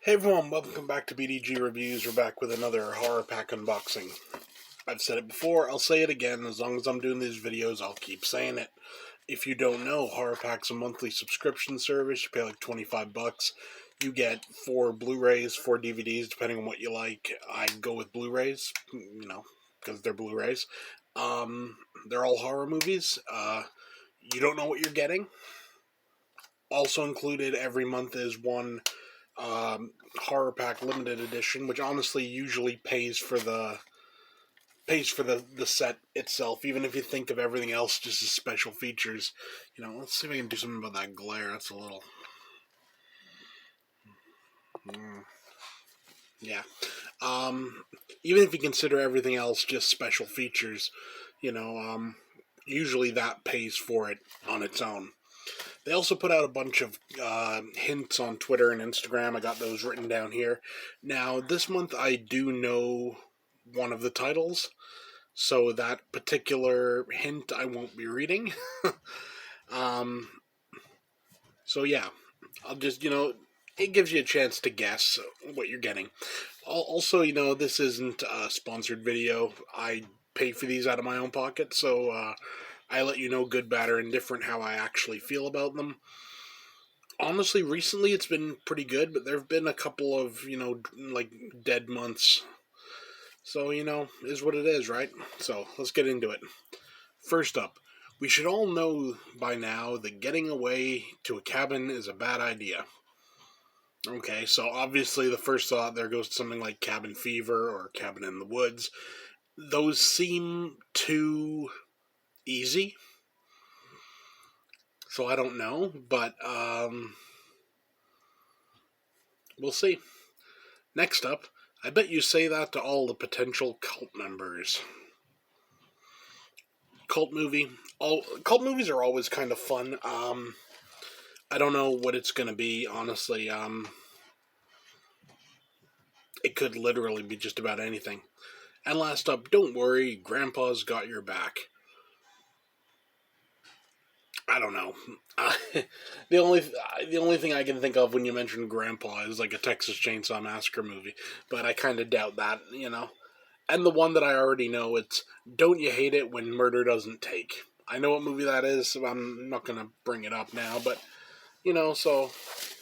Hey everyone, welcome back to BDG Reviews. We're back with another Horrorpack unboxing. I've said it before, I'll say it again. As long as I'm doing these videos, I'll keep saying it. If you don't know, Horrorpack's a monthly subscription service. You pay like 25 bucks. You get 4 Blu-rays, 4 DVDs, depending on what you like. I go with Blu-rays, because they're Blu-rays. They're all horror movies. You don't know what you're getting. Also included every month is one Horrorpack limited edition, which honestly usually pays for the set itself, even if you think of everything else just as special features. Let's see if I can do something about that glare. That's a little yeah. Even if you consider everything else just special features, you know, um, usually that pays for it on its own. They also put out a bunch of hints on Twitter and Instagram. I got those written down here. Now, this month I do know one of the titles, so that particular hint I won't be reading. um, so yeah, I'll just, it gives you a chance to guess what you're getting. Also, this isn't a sponsored video. I pay for these out of my own pocket, so I let you know good, bad, or indifferent how I actually feel about them. Honestly, recently it's been pretty good, but there have been a couple of, like dead months. So, is what it is, right? So, let's get into it. First up, we should all know by now that getting away to a cabin is a bad idea. Okay, so obviously the first thought there goes to something like Cabin Fever or Cabin in the Woods. Those seem too easy. So I don't know, but we'll see. Next up, I bet you say that to all the potential cult members. Cult movies are always kind of fun. I don't know what it's gonna be, honestly. It could literally be just about anything. And last up, don't worry, Grandpa's got your back. I don't know. Uh, the only thing I can think of when you mention Grandpa is like a Texas Chainsaw Massacre movie, but I kind of doubt that. And the one that I already know, it's Don't You Hate It When Murder Doesn't Take. I know what movie that is, so I'm not going to bring it up now, but, so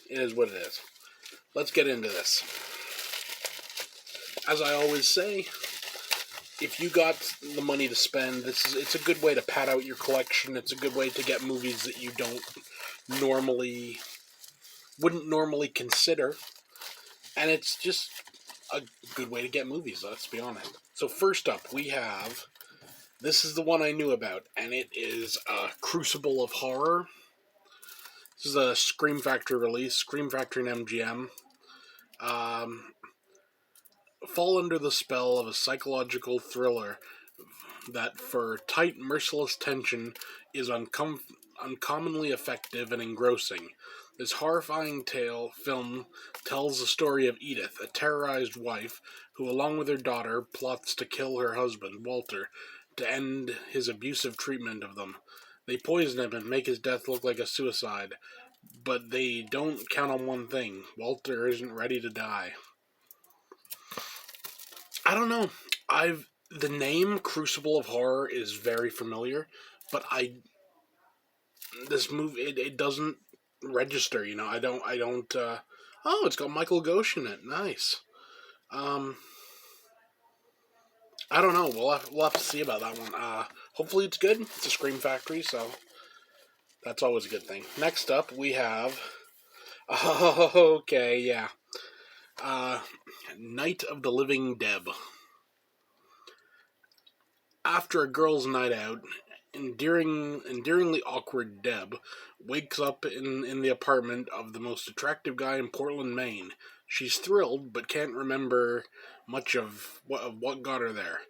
it is what it is. Let's get into this. As I always say, if you got the money to spend, it's a good way to pad out your collection. It's a good way to get movies that you wouldn't normally consider. And it's just a good way to get movies, let's be honest. So first up, we have, this is the one I knew about, and it is Crucible of Horror. This is a Scream Factory release, Scream Factory and MGM. Fall under the spell of a psychological thriller that, for tight, merciless tension, is uncommonly effective and engrossing. This horrifying film tells the story of Edith, a terrorized wife who, along with her daughter, plots to kill her husband, Walter, to end his abusive treatment of them. They poison him and make his death look like a suicide, but they don't count on one thing: Walter isn't ready to die. I don't know. The name Crucible of Horror is very familiar, but this movie it doesn't register. I don't. Oh, it's got Michael Ghosh in it. Nice. Um, I don't know. We'll have to see about that one. Hopefully it's good. It's a Scream Factory, so that's always a good thing. Next up, we have. Okay, yeah. Night of the Living Deb. After a girls' night out, endearingly awkward Deb wakes up in the apartment of the most attractive guy in Portland, Maine. She's thrilled, but can't remember much of what got her there.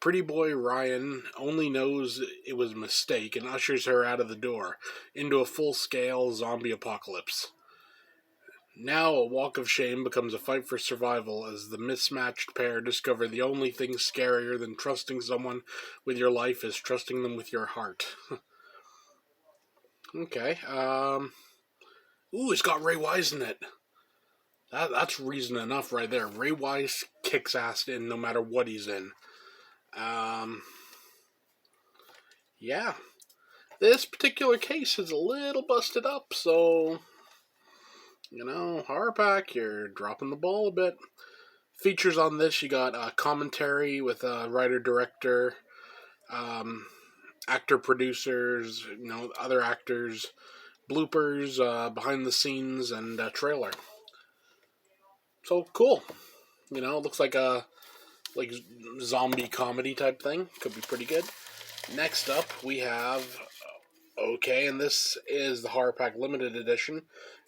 Pretty boy Ryan only knows it was a mistake and ushers her out of the door into a full-scale zombie apocalypse. Now, a walk of shame becomes a fight for survival as the mismatched pair discover the only thing scarier than trusting someone with your life is trusting them with your heart. Okay. Ooh, it's got Ray Wise in it. That's reason enough right there. Ray Wise kicks ass in no matter what he's in. Um, yeah, this particular case is a little busted up, so Horrorpack, you're dropping the ball a bit. Features on this, you got commentary with writer director, um, actor producers, other actors, bloopers, behind the scenes, and a trailer. So cool. It looks like a zombie comedy type thing. Could be pretty good. Next up, we have and this is the Horrorpack Limited Edition.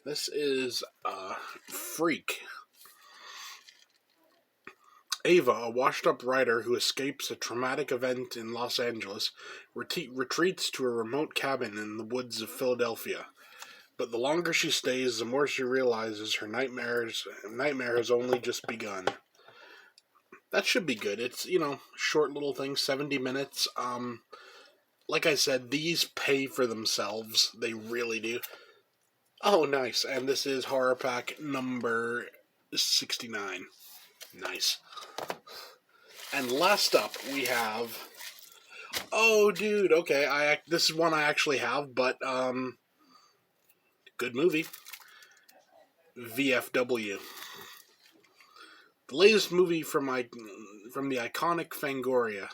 This is Freak. Ava, a washed-up writer who escapes a traumatic event in Los Angeles, retreats to a remote cabin in the woods of Philadelphia. But the longer she stays, the more she realizes her nightmare has only just begun. That should be good. It's, short little thing, 70 minutes. Like I said, these pay for themselves. They really do. Oh, nice. And this is Horrorpack number 69. Nice. And last up, we have... Oh, dude, okay. This is one I actually have, but, good movie. VFW. The latest movie from the iconic Fangoria.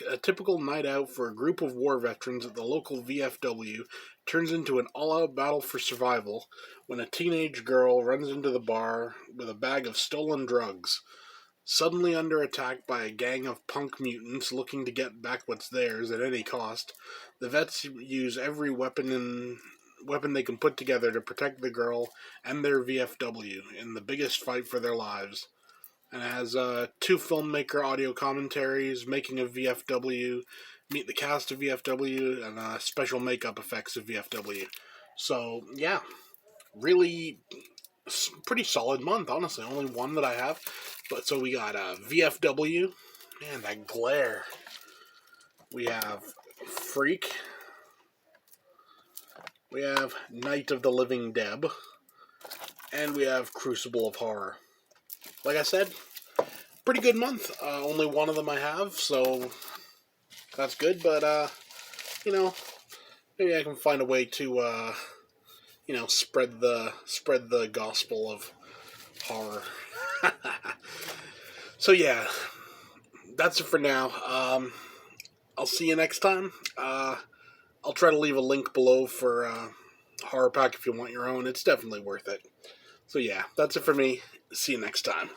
A typical night out for a group of war veterans at the local VFW turns into an all-out battle for survival when a teenage girl runs into the bar with a bag of stolen drugs. Suddenly under attack by a gang of punk mutants looking to get back what's theirs at any cost, the vets use every weapon they can put together to protect the girl and their VFW in the biggest fight for their lives. And it has two filmmaker audio commentaries, making of VFW, meet the cast of VFW, and special makeup effects of VFW. So, yeah, really pretty solid month, honestly. Only one that I have. But so we got VFW. Man, that glare. We have Freak. We have Night of the Living Deb. And we have Crucible of Horror. Like I said, pretty good month. Only one of them I have, so that's good. But maybe I can find a way to spread the gospel of horror. So yeah, that's it for now. I'll see you next time. I'll try to leave a link below for Horrorpack if you want your own. It's definitely worth it. So yeah, that's it for me. See you next time.